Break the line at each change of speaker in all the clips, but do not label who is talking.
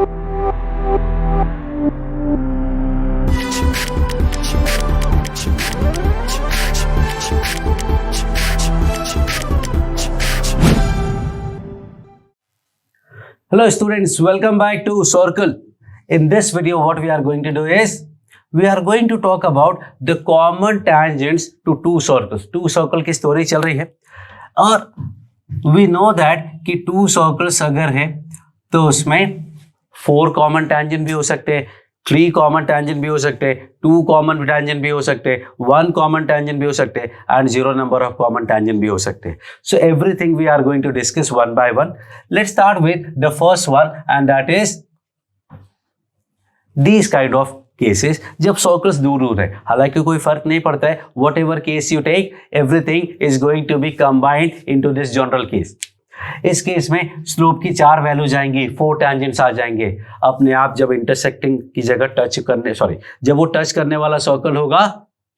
Hello students, welcome back to Circle. In this video what we are going to do is we are going to talk about the common tangents to two circles. Two circle की story चल रही है और we know that कि two circles अगर है तो उसमें 4 कॉमन tangent भी हो सकते हैं, 3 कॉमन tangent भी हो सकते हैं, 2 कॉमन tangent भी हो सकते हैं, 1 कॉमन tangent भी हो सकते हैं and 0 number of common tangent भी हो सकते हैं. So everything we are going to discuss one by one. Let's start with the first one and that is these kind of cases जब सर्कल्स दूर दूर है. हालांकि कोई फर्क नहीं पड़ता है, whatever case you take everything is going to be combined into this general case. इस केस में स्लोप की 4 वैल्यू जाएंगी, 4 टेंजेंट्स आ जाएंगे अपने आप. जब इंटरसेक्टिंग की जगह जब वो टच करने वाला सर्कल होगा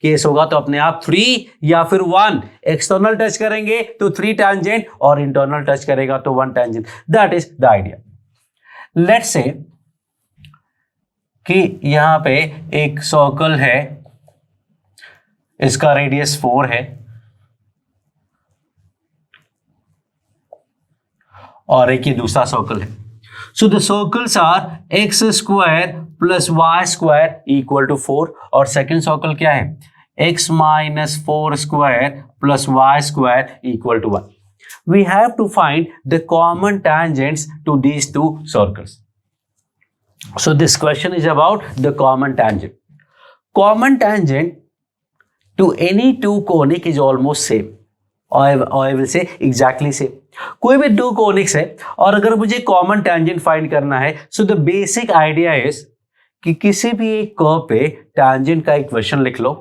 केस होगा तो अपने आप 3 या फिर 1 एक्सटर्नल टच करेंगे तो 3 टेंजेंट और इंटरनल टच करेगा तो 1 tangent. That is the idea. Let's say कि यहां पे एक सर्कल है, इसका रेडियस 4 है और एक ये दूसरा सर्कल है. So the circles are x square plus y square equal to 4 और सेकेंड सर्कल क्या है x minus 4 square plus y square equal to 1. We have to find the common tangents to these two circles. So this question is about the common tangent. Common tangent to any two conic is almost same. Or I will say exactly same. कोई भी 2 conics है और अगर मुझे common tangent find करना है, so the basic idea is कि किसी भी एक कर्व पे tangent का इक्वेशन लिख लो,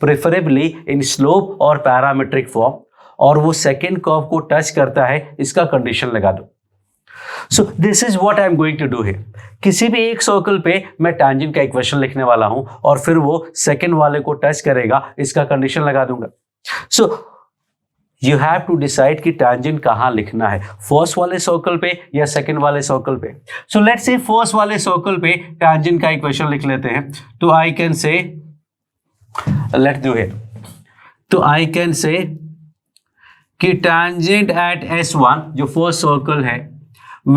preferably in slope और parametric form, और वो सेकेंड कर्व को टच करता है इसका कंडीशन लगा दो. So this is what I am going to do here. किसी भी एक सर्कल पे मैं tangent का इक्वेशन लिखने वाला हूं और फिर वो सेकेंड वाले को टच करेगा, इसका कंडीशन लगा दूंगा. So you have to decide कि tangent कहां लिखना है, फर्स्ट वाले सर्कल पे या सेकेंड वाले सर्कल पे. So let's say फर्स्ट वाले सर्कल पे tangent का इक्वेशन लिख लेते हैं. तो I can say, let's do it. तो I can say कि tangent at S1 जो फर्स्ट सर्कल है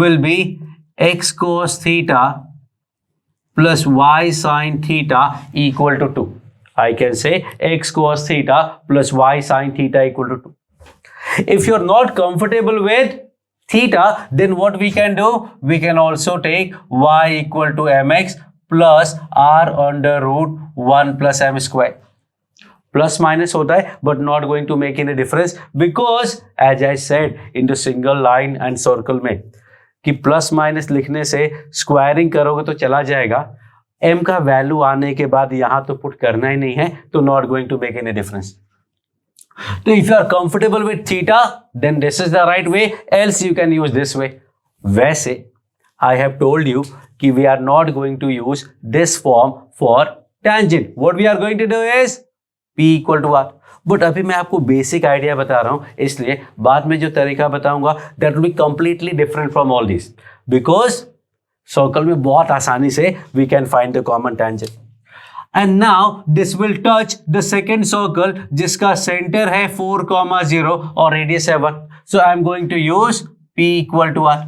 will be x cos theta plus y sin theta equal to 2. I can say x cos theta plus y sin theta equal to 2. If you're not comfortable with theta, then what we can do? We can also take y equal to mx plus r under root 1 plus m square. Plus minus होता है but not going to make any difference because as I said in the single line and circle में कि plus minus लिखने से squaring करोगे तो चला जाएगा. m का वैल्यू आने के बाद यहां तो पुट करना ही नहीं है तो not going to make any difference. तो if you are comfortable with theta then this is the right way, else you can use this way. वैसे आई हैव टोल्ड यू कि we are not going to use this form for tangent. What we are going to do is P equal to R. But अभी मैं आपको basic idea बता रहा हूं, इसलिए बाद में जो तरीका बताऊंगा that will be completely different from all this because circle में बहुत आसानी से we can find the common tangent. And now this will touch the second circle जिसका सेंटर है 4,0 और रेडियस है 1. So I am going to use P equal to R.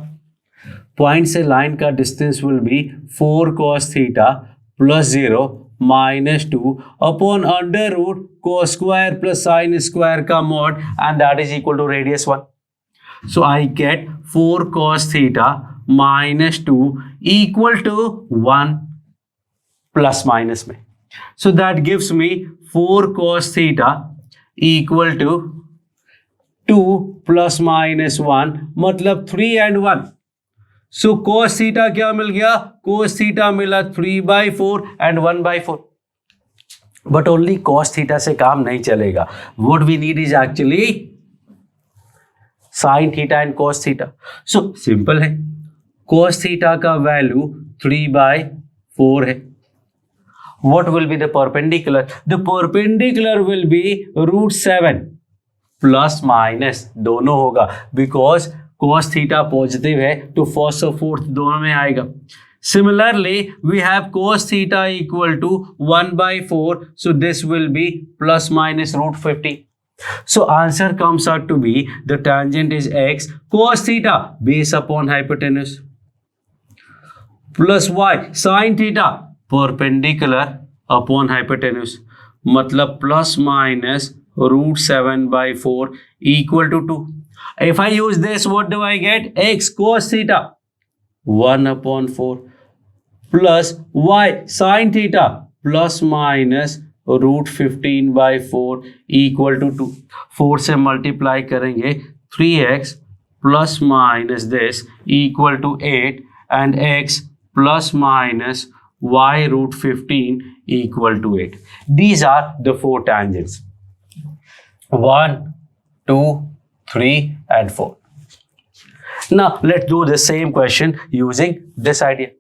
Point से line का distance will be 4 cos theta plus 0 minus 2 upon under root cos square plus sign square का mod and that is equal to radius 1. So I get 4 cos theta minus 2 equal to 1 plus minus में. So that gives me 4 cos theta equal to 2 plus minus 1 मतलब 3 and 1. So cos theta क्या मिल गया? cos theta मिला 3/4 and 1/4. But only cos theta से काम नहीं चलेगा. What we need is actually sin theta and cos theta. So simple है, cos theta का वैल्यू 3/4 है. What will be the perpendicular? The perpendicular will be √7 plus minus दोनों होगा because cos theta positive है तो फर्स्ट और fourth दोनों में आएगा. Similarly, we have cos theta equal to 1 by 4. So this will be plus minus root 50. So answer comes out to be the tangent is x cos theta base upon hypotenuse plus y sin theta perpendicular upon hypotenuse. मतलब plus minus root 7 by 4 equal to 2. If I use this, what do I get? X cos theta 1 upon 4 plus y sin theta plus minus root 15 by 4 equal to 2. 4 से multiply करेंगे 3x plus minus this equal to 8 and x plus minus y root 15 equal to 8. These are the 4 tangents. 1, 2, 3 and 4. Now let's do the same question using this idea.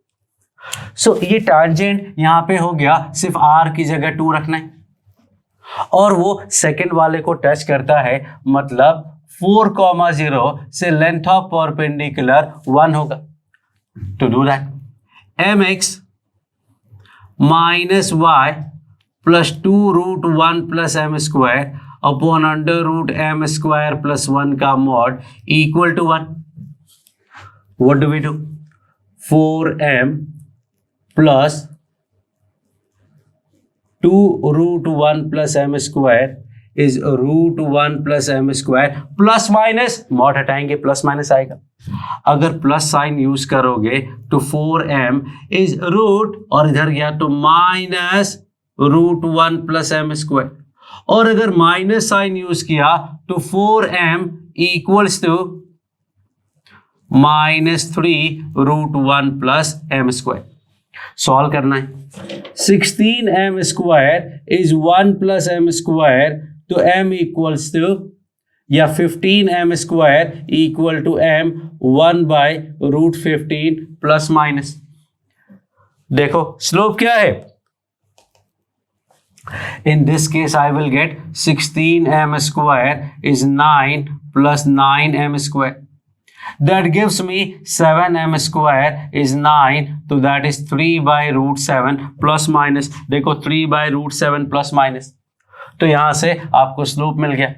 So ये tangent यहाँ पे हो गया, सिर्फ r की जगह 2 रखना है और वो सेकेंड वाले को टच करता है, मतलब 4,0 से लेंथ ऑफ परपेंडिकुलर 1 होगा. To do that mx minus y plus 2 root 1 plus m square upon under root m square plus 1 का mod equal to 1. What do we do? 4m plus 2 root 1 plus m square is root 1 plus m square plus minus mod हटाएंगे, plus minus आएगा. अगर plus sign use करोगे तो 4m is root और इधर गया तो minus root 1 plus m square, और अगर माइनस साइन यूज किया तो 4m equals to minus 3 root 1 plus m square. Solve करना है. 16m square is 1 plus m square, तो m इक्वल्स टू या 15m square equal to m 1 by root 15 plus minus. देखो slope क्या है. In this case I will get 16m square is 9 plus 9m square. That gives me 7m square is 9, तो that is 3 by root 7 plus minus. देखो 3 by root 7 plus minus, तो यहां से आपको slope मिल गया.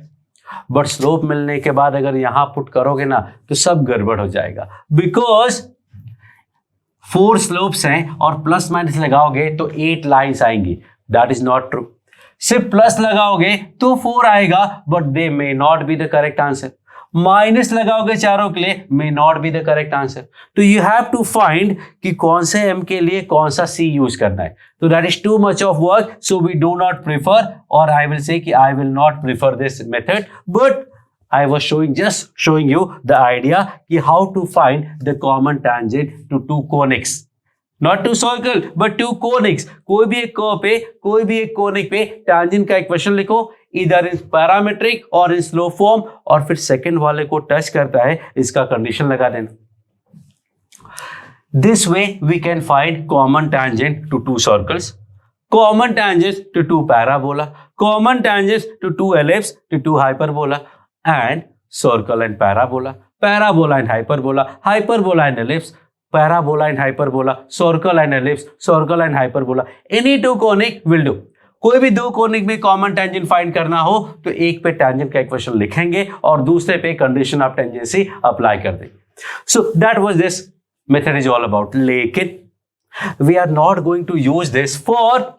बट स्लोप मिलने के बाद अगर यहां पुट करोगे ना तो सब गड़बड़ हो जाएगा, बिकॉज 4 स्लोप्स हैं और प्लस माइनस लगाओगे तो 8 लाइन्स आएंगी. That is not true. सिर्फ प्लस लगाओगे तो 4 आएगा, but they may not be the correct answer. Minus लगाओगे चारों के लिए, may not be the correct answer. तो यू हैव टू फाइंड कि कौन से m के लिए कौन सा c यूज करना है. तो that is too much of work, so we do not prefer, और आई विल से कि I will not prefer this method, but I was showing you the idea कि how to find the common tangent to two conics, not to circle but to conics. कोई भी एक curve पे, कोई भी एक conic पे tangent का इक्वेशन लिखो, इधर इन पैरामेट्रिक और इन स्लोप फॉर्म, और फिर सेकंड वाले को टच करता है इसका कंडीशन लगा देना. This way we can find common tangent to two circles, common tangents to two parabola, common tangents to two ellipse, to two hyperbola, and circle and parabola, parabola and hyperbola, hyperbola and ellipse, parabola and hyperbola, circle and ellipse, circle and hyperbola. Any two conic will do. कोई भी दो conic में common tangent find करना हो तो एक पे tangent का इक्वेशन लिखेंगे और दूसरे पे कंडीशन ऑफ टेंजेंसी अप्लाई कर देंगे. So that was this method is all about. लेकिन we are not going to use this for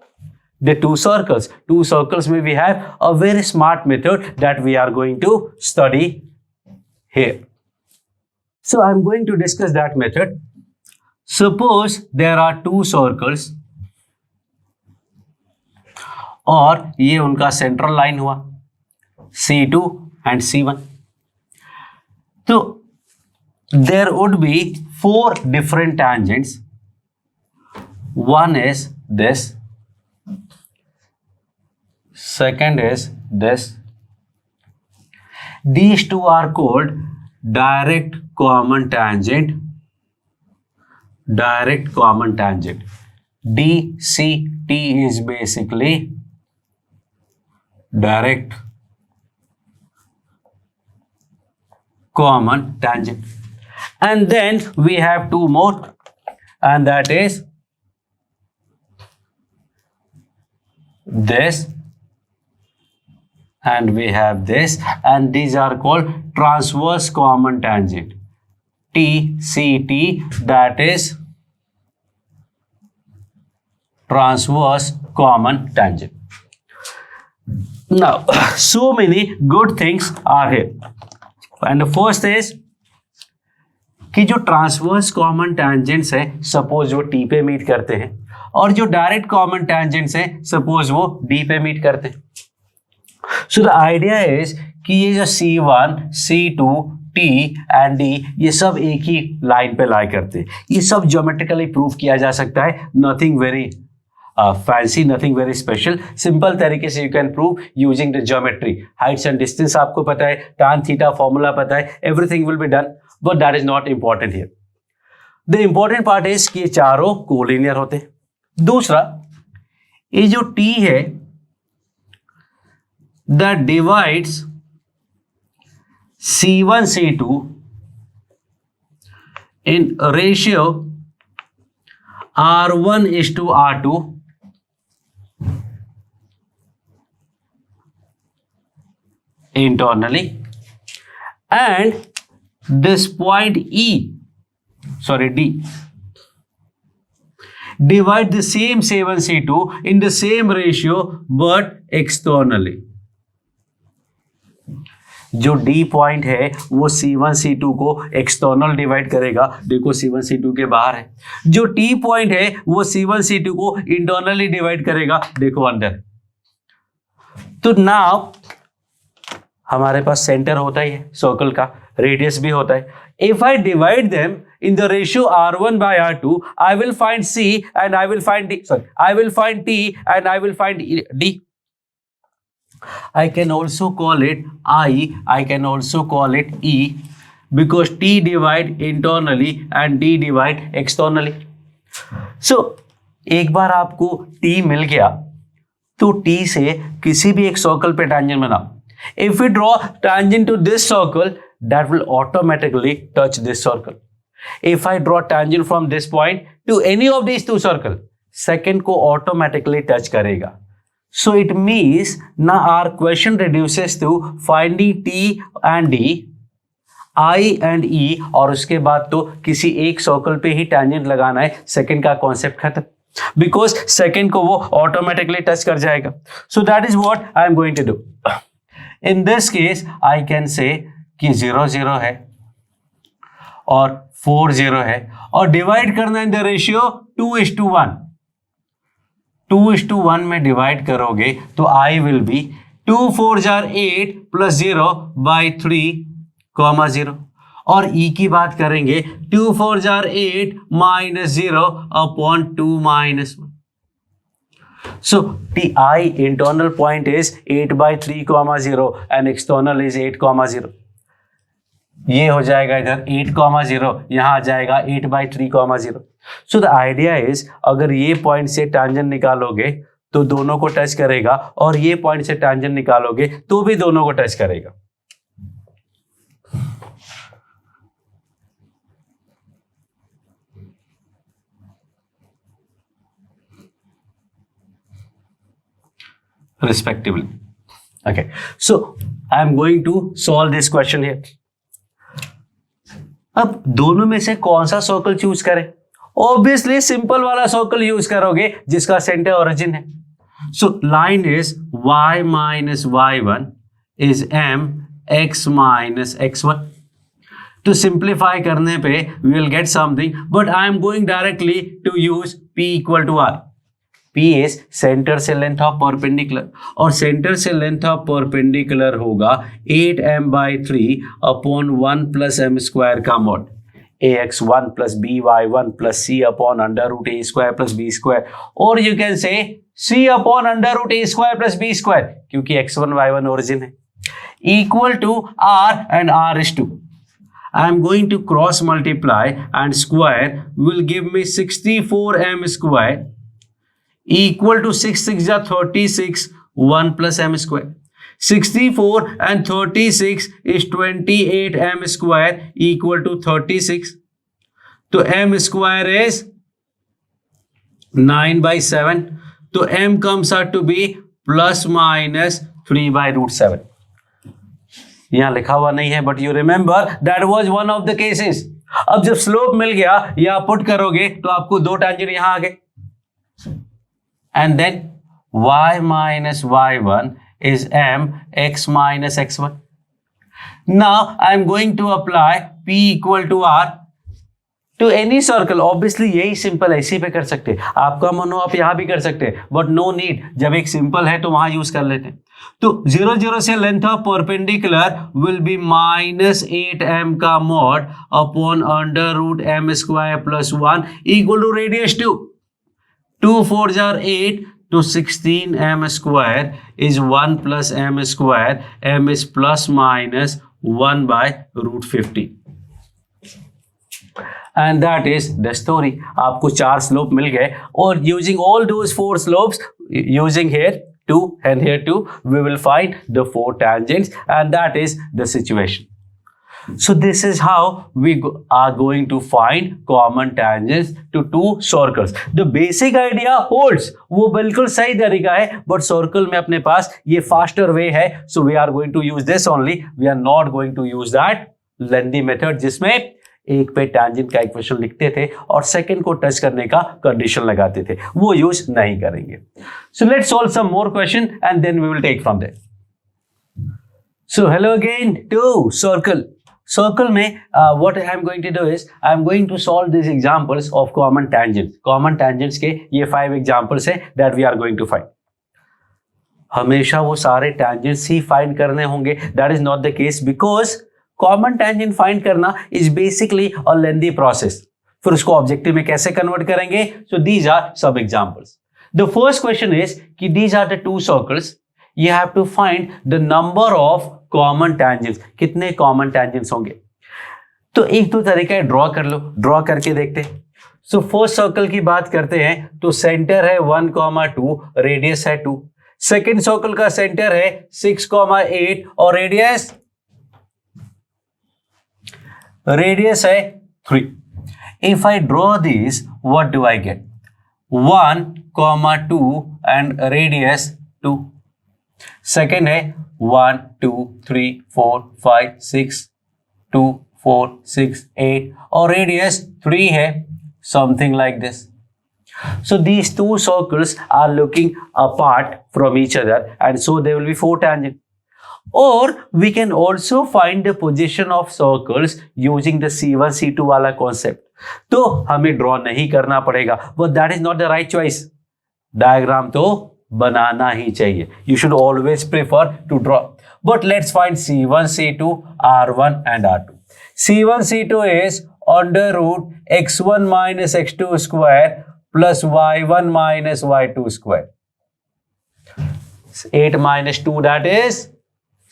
the two circles. Two circles may we have a very smart method that we are going to study here. So I'm going to discuss that method. Suppose there are two circles और ये उनका central line हुआ C2 and C1. तो there would be 4 different tangents. One is this, second is this. These two are called direct common tangent. Direct common tangent. DCT is basically direct common tangent. And then we have two more, and that is this, and we have this, and these are called transverse common tangent, TCT, that is transverse common tangent. Now, so many good things are here, and the first is कि जो transverse common tangents है suppose वो T पे meet करते हैं, और जो direct common tangents है सपोज वो डी पे मीट करते हैं. सो द आइडिया इज कि ये जो C1, C2, T and D ये सब एक ही लाइन पे लाई करते हैं. ये सब ज्योमेट्रिकली प्रूव किया जा सकता है, nothing very fancy, nothing very special, simple तरीके से you can prove using the geometry. Heights and distance आपको पता है, tan थीटा फॉर्मूला पता है, everything will be done, but that is not important here. The important part is कि ये चारों कोलिनियर होते हैं. दूसरा, ये जो T है that divides C1, C2 in ratio R1 is to R2 internally, and this point D divide the same C1, C2 in the same ratio but externally. जो D पॉइंट है वो C1, C2 को external divide करेगा, देखो C1, C2 के बाहर है. जो T पॉइंट है वो C1, C2 को इंटरनली डिवाइड करेगा, देखो अंदर. तो नाउ हमारे पास सेंटर होता ही है सर्कल का, रेडियस भी होता है. If I divide them in the ratio R1 by R2, I will find C and I will find D. Sorry, I will find T and I will find D. I can also call it I can also call it E, because T divide internally and D divide externally. So एक बार आपको T मिल गया तो T से किसी भी एक circle पे tangent बनाओ. If we draw tangent to this circle, that will automatically touch this circle. If I draw tangent from this point to any of these two circles, second को automatically touch करेगा. So it means now our question reduces to finding T and D, I and E, और उसके बाद तो किसी एक circle पे ही tangent लगाना है, second का कॉन्सेप्ट खत्म, because second को वो automatically touch कर जाएगा. So that is what I am going to do. In this case I can say कि 0 0 है और 4 0 है, और डिवाइड करना इन द रेशियो 2:1. 2:1 में डिवाइड करोगे तो I will be 2 4 8 plus 0 by 3, 0. और E की बात करेंगे 2 4 8 minus 0 upon 2 minus 1. So I internal point is 8/3, 0 and external is 8, 0. ये हो जाएगा इधर 8, 0, यहाँ आ जाएगा 8/3, 0. सो द आइडिया इज अगर ये पॉइंट से टैंजेंट निकालोगे तो दोनों को टच करेगा, और ये पॉइंट से टैंजेंट निकालोगे तो भी दोनों को टच करेगा. Respectively. Okay, so I am going to solve this question here. अब दोनों में से कौन सा सर्कल चूज करें? ऑब्वियसली सिंपल वाला सर्कल यूज करोगे जिसका सेंटर ओरिजिन है. So line is y minus y1 is m x minus x1. तो सिंप्लीफाई करने पे we will get something, but I am going directly to use p equal to r. P is centre से length of perpendicular, और centre से length of perpendicular होगा 8m/3 upon 1 plus m square का mod ax1 plus by1 plus c upon under root a square plus b square, और you can say c upon under root a square plus b square, क्योंकि x1 y1 origin है, equal to r and r is 2. I am going to cross multiply and square will give me 64m square equal to 6 6 जा 36, 1 plus m square. 64 and 36 is 28m square equal to 36. तो m square is 9/7, तो m comes out to be ±3/√7. यहां लिखा हुआ नहीं है, but you remember that was one of the cases. अब जब स्लोप मिल गया यहां पुट करोगे तो आपको दो टेंजेंट यहां आ गए, and then y minus y1 is m x minus x1. Now I am going to apply p equal to r to any circle. Obviously यही सिंपल ऐसे पे कर सकते हैं, आपका मन हो आप यहां भी कर सकते हैं, बट नो नीड, जब एक सिंपल है तो वहां यूज कर लेते हैं. तो 0 0 से length of perpendicular will be -8m का mod upon √m² + 1 equal to radius 2. 2 4 जार 8, तो 16m² is 1 + m². m is ±1/√50. And that is the story. आपको 4 स्लोप मिल गए, और using all those 4 slopes, using here 2 and here 2, we will find the 4 tangents, and that is the situation. So this is how we are going to find common tangents to 2 circles. The basic idea holds. वो बिल्कुल सही तरीका है, but circle में अपने पास ये faster way है, so we are going to use this only. We are not going to use that lengthy method जिसमें एक पे tangent का इक्वेशन लिखते थे और सेकंड को टच करने का कंडीशन लगाते थे, वो यूज नहीं करेंगे. So let's solve some more question and then we will take from there. So hello again to circle. Circle में what I am going to do is I am going to solve these examples of common tangents. Common tangents के ये 5 examples हैं that we are going to find. हमेशा वो सारे tangents ही find करने होंगे. That is not the case because common tangent find करना is basically a lengthy process. फिर उसको ऑब्जेक्टिव में कैसे कन्वर्ट करेंगे? So these are some examples. The first question is कि these are the 2 circles. You have to find the number of common tangents. कितने common tangents होंगे? तो एक दो तरीका है, ड्रॉ कर लो, ड्रॉ करके देखते हैं. सो फर्स्ट सर्कल की बात करते हैं तो सेंटर है 1,2, रेडियस है 2. सेकेंड सर्कल का सेंटर है 6,8 और रेडियस है 3. If I draw these, what do I get? 1,2 and radius 2. Second है 1 2 3 4 5 6 2 4 6 8 और radius 3 है, something like this. So these 2 circles are looking apart from each other, and so there will be 4 tangents. Or we can also find the position of circles using the C1 C2 वाला concept. तो हमें draw नहीं करना पड़ेगा, but that is not the right choice. Diagram तो बनाना ही चाहिए. You should always prefer to draw. But let's find C1 C2, R1 and R2. C1 C2 is √x1 minus x2 square plus y1 minus y2 square. 8 minus 2, that is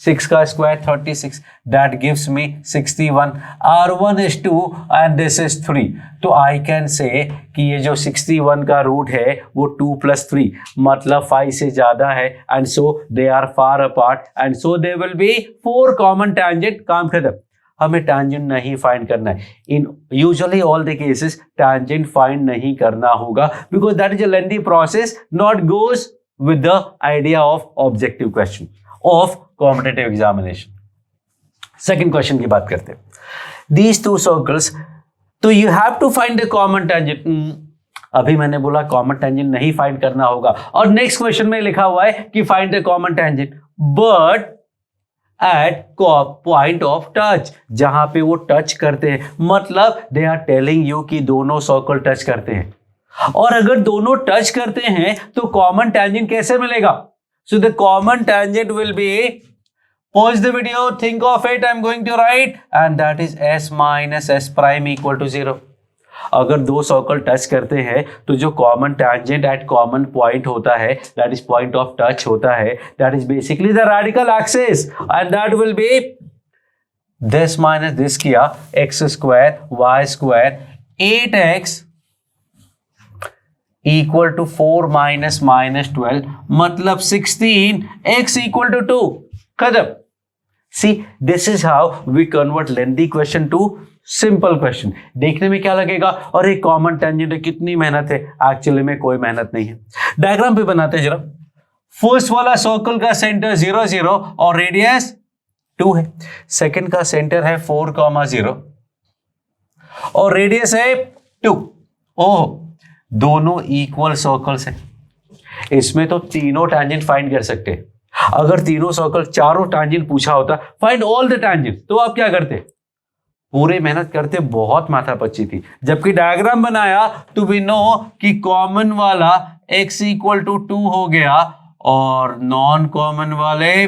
6 का square 36. That gives me 61. R1 is 2 and this is 3. तो I can say कि ये जो 61 का root है वो 2 + 3 मतलब 5 से ज्यादा है, and so they are far apart, and so there will be 4 common tangent. काम खत्म. हमें tangent नहीं फाइंड करना है. In usually all the cases tangent find नहीं करना होगा because that is a lengthy process, not goes with the idea of objective question of competitive examination. Second question की बात करते हैं. These 2 circles, तो you have to find the common tangent. अभी मैंने बोला common tangent नहीं find करना होगा, और next question में लिखा हुआ है कि find the common tangent, but at point of touch, जहां पे वो टच करते हैं, मतलब they are telling you कि दोनों circle टच करते हैं, और अगर दोनों टच करते हैं तो common tangent कैसे मिलेगा? So the common tangent will be, pause the video, think of it, I'm going to write, and that is s minus s prime equal to 0. अगर दो सर्कल टच करते हैं तो जो common tangent at common point होता है, that is point of touch होता है, that is basically the radical axis, and that will be this minus this किया, x² y² 8x equal to 4 minus -12 मतलब 16, x इक्वल टू 2. खत्म. See, this is how we convert lengthy question to simple question. देखने में क्या लगेगा, और एक common tangent है, कितनी मेहनत है, एक्चुअली में कोई मेहनत नहीं है। डायग्राम पे बनाते हैं जरा। फर्स्ट वाला सर्कल का सेंटर 0 0 और रेडियस 2 है। सेकंड का सेंटर है 4,0 और रेडियस है 2। ओह, दोनों इक्वल सर्कल्स हैं। इसमें तो तीनों टैंजेंट फाइंड कर सकते हैं। अगर तीनों सर्कल चारों टैंजेंट पूछा होता, फाइंड ऑल द टैंजेंट, तो आप क्या करते, पूरे मेहनत करते, बहुत माथापच्ची थी। जबकि डायग्राम बनाया तो वी नो कि कॉमन वाला x इक्वल टू 2 हो गया और नॉन कॉमन वाले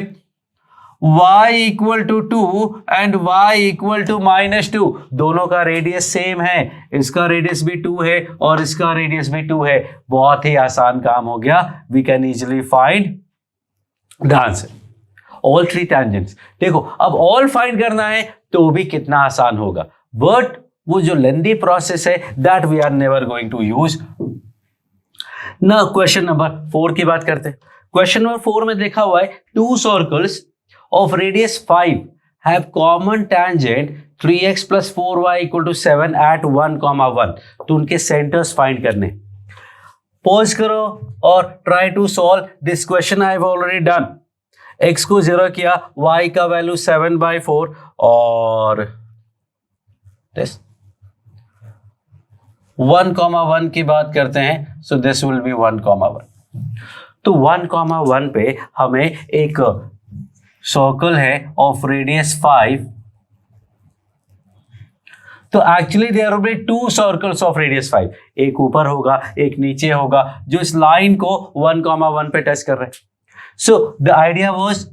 y equal to 2 and y equal to -2। दोनों का रेडियस सेम है, इसका रेडियस भी 2 है और इसका रेडियस भी 2 है। बहुत ही आसान काम हो गया। We can easily find the answer, all 3 tangents. देखो, अब ऑल फाइंड करना है तो भी कितना आसान होगा, बट वो जो लेंथी प्रोसेस है that we are never going to use. ना क्वेश्चन नंबर 4 की बात करते हैं। क्वेश्चन नंबर 4 में देखा हुआ है 2 circles of radius 5 have common tangent 3x plus 4y equal to 7 at 1, 1। तो उनके सेंटर्स फाइंड करने। पॉज करो और try to solve this question. I have already done. x को 0 किया, y का वैल्यू 7/4 और 1, 1 की बात करते हैं। सो दिस विल बी 1, 1। तो 1, 1 पे हमें एक सर्कल है ऑफ रेडियस 5। तो actually there will be 2 circles of radius 5, एक ऊपर होगा एक नीचे होगा, जो इस लाइन को 1, 1 पे टच कर रहे हैं। सो द आइडिया वाज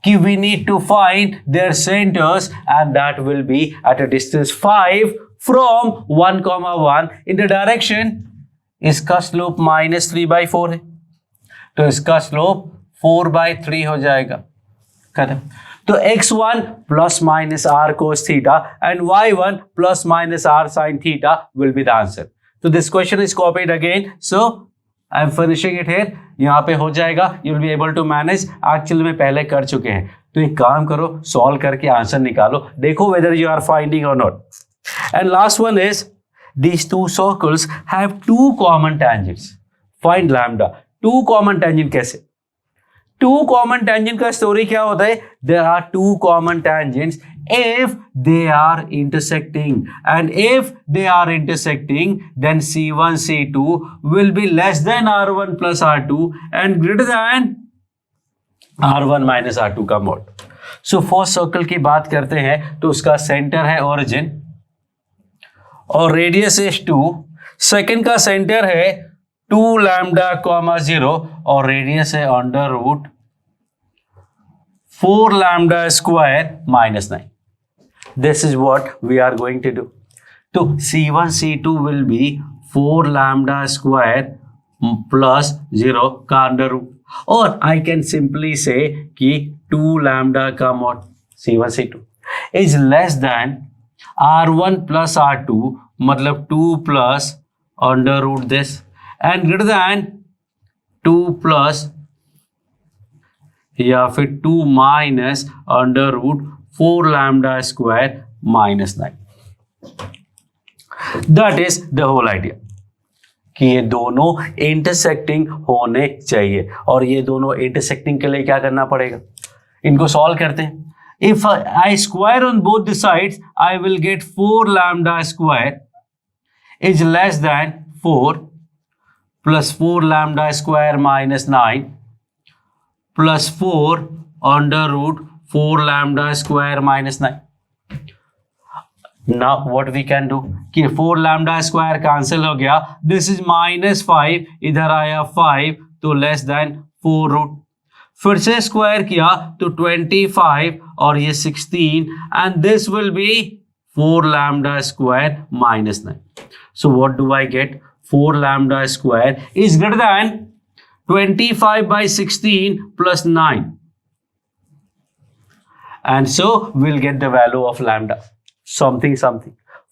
कि we need to find their centres and that will be at a distance 5 from 1, 1 in the direction. इसका स्लोप -3/4 है, तो इसका स्लोप 4/3 हो जाएगा। खत्म। तो x1 plus minus r cos theta and y1 plus minus r sin theta will be the answer. तो this question is copied again, so I am finishing it here. यहाँ पे हो जाएगा, you will be able to manage. Actually में पहले कर चुके हैं, तो एक काम करो, सॉल्व करके आंसर निकालो, देखो वेदर यू आर फाइंडिंग और not. And last one is these 2 circles have 2 common tangents. Find lambda. 2 common tangent कैसे? 2 common tangent का स्टोरी क्या होता है? There are 2 common tangents if they are intersecting, and if they are intersecting, then C1 C2 will be less than R1 plus R2 and greater than R1 minus R2 का mod. So first circle की बात करते हैं तो उसका centre है origin और radius is 2। Second का सेंटर है 2 लैम्डा, 0 और रेडियस है √4 lambda square -9। This is what we are going to do. तो C1 C2 will be 4 lambda square plus 0 का √, और आई कैन सिंपली से कि 2 लैम्डा का mod C1 C2 is less than R1 plus R2, मतलब 2 plus √this and greater than 2 plus या फिर 2 minus √4 lambda square -9। That is the whole idea कि ये दोनों इंटरसेक्टिंग होने चाहिए, और ये दोनों इंटरसेक्टिंग के लिए क्या करना पड़ेगा, इनको सॉल्व करते हैं। If I square on both the sides, I will get 4 lambda square is less than 4 plus 4 lambda square -9 plus 4 √4 lambda square -9. Now what we can do कि 4 lambda square cancel हो गया, this is -5, इधर आया 5 तो less than 4 फिर से square किया तो 25 और ये 16 and this will be 4 lambda square -9। So what do I get? 4 lambda square is greater than 25/16 + 9, and so will get the value of lambda something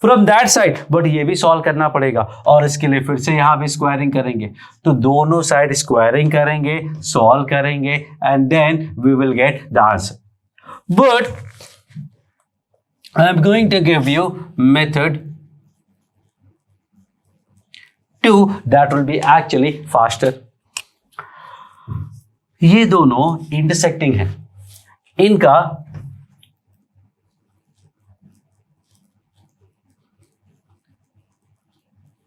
from that side. But ये भी solve करना पड़ेगा, और इसके लिए फिर से यहां भी स्क्वायरिंग करेंगे। तो दोनों साइड स्क्वायरिंग करेंगे, सॉल्व करेंगे, and then we will get the answer. But I am going to give you method 2 that will be actually faster. ये दोनों इंटरसेक्टिंग है, इनका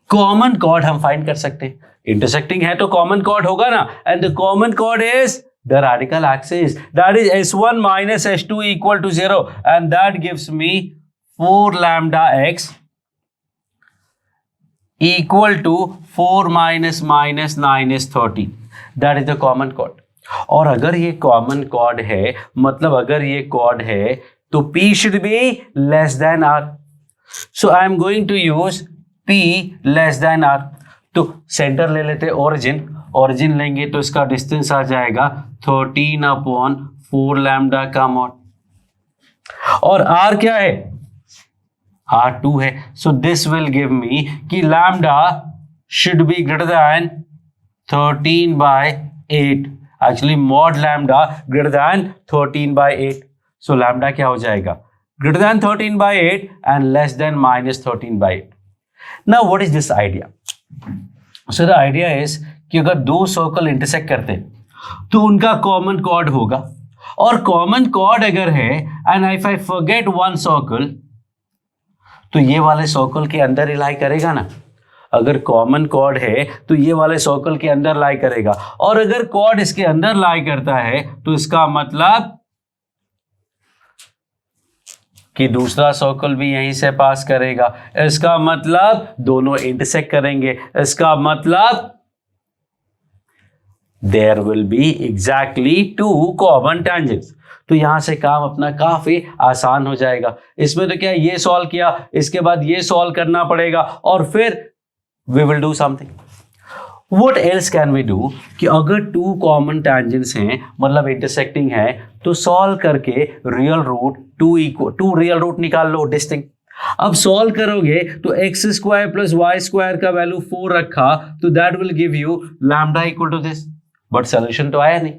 कॉमन कॉर्ड हम फाइंड कर सकते हैं. इंटरसेक्टिंग है तो कॉमन कॉर्ड होगा ना, and the common chord is the radical axis, that is s1 minus s2 equal to 0, and that gives me 4 lambda x equal to 4 minus 9 is 30. That is the common chord. और अगर ये common chord है, मतलब अगर ये cord है तो P should be less than R. So I am going to use P less than R. तो सेंटर ले लेते, ओरिजिन लेंगे तो इसका डिस्टेंस आ जाएगा 13/4 लैम्डा का मॉड. और R क्या है? R2 है. So this will give me कि lambda should be greater than 13/8. Actually mod lambda greater than 13/8. So lambda क्या हो जाएगा? Greater than 13/8 and less than -13/8. Now what is this idea? So the idea is कि अगर दो circle intersect करते हैं तो उनका कॉमन कॉर्ड होगा, और कॉमन कॉर्ड अगर है and if I forget one circle तो ये वाले सर्कल के अंदर ही लाई करेगा ना. अगर कॉमन कॉर्ड है तो ये वाले सर्कल के अंदर लाई करेगा, और अगर कॉर्ड इसके अंदर लाई करता है तो इसका मतलब कि दूसरा सर्कल भी यहीं से पास करेगा. इसका मतलब दोनों इंटरसेक्ट करेंगे. इसका मतलब there will be exactly 2 common tangents. तो यहां से काम अपना काफी आसान हो जाएगा. इसमें तो क्या, ये सॉल्व किया, इसके बाद ये सॉल्व करना पड़ेगा, और फिर we will do something. What else can we do? कि अगर 2 कॉमन टेंजेंट्स हैं, मतलब इंटरसेक्टिंग है, तो सॉल्व करके रियल रूट 2 रियल रूट निकाल लो डिस्टिंक्ट. अब सॉल्व करोगे तो x² प्लस y² का वैल्यू 4 रखा तो that will give you lambda equal to this. But solution तो आया नहीं,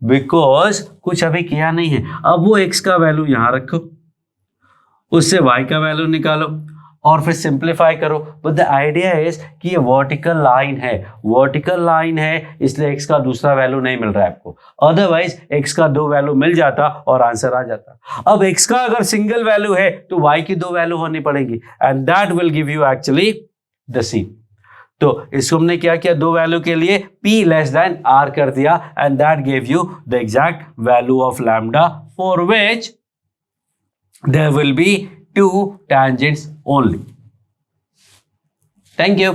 बिकॉज कुछ अभी किया नहीं है. अब वो x का वैल्यू यहां रखो, उससे y का वैल्यू निकालो और फिर सिंप्लीफाई करो. बट द आइडिया इज कि ये वर्टिकल लाइन है इसलिए x का दूसरा वैल्यू नहीं मिल रहा है आपको. अदरवाइज x का 2 वैल्यू मिल जाता और आंसर आ जाता. अब x का अगर सिंगल वैल्यू है तो y की 2 वैल्यू होनी पड़ेगी, and that will give you actually the C. तो इसको हमने क्या किया, 2 वैल्यू के लिए P लेस देन R कर दिया, and that give you the exact value of lambda for which there will be 2 tangents only. Thank you.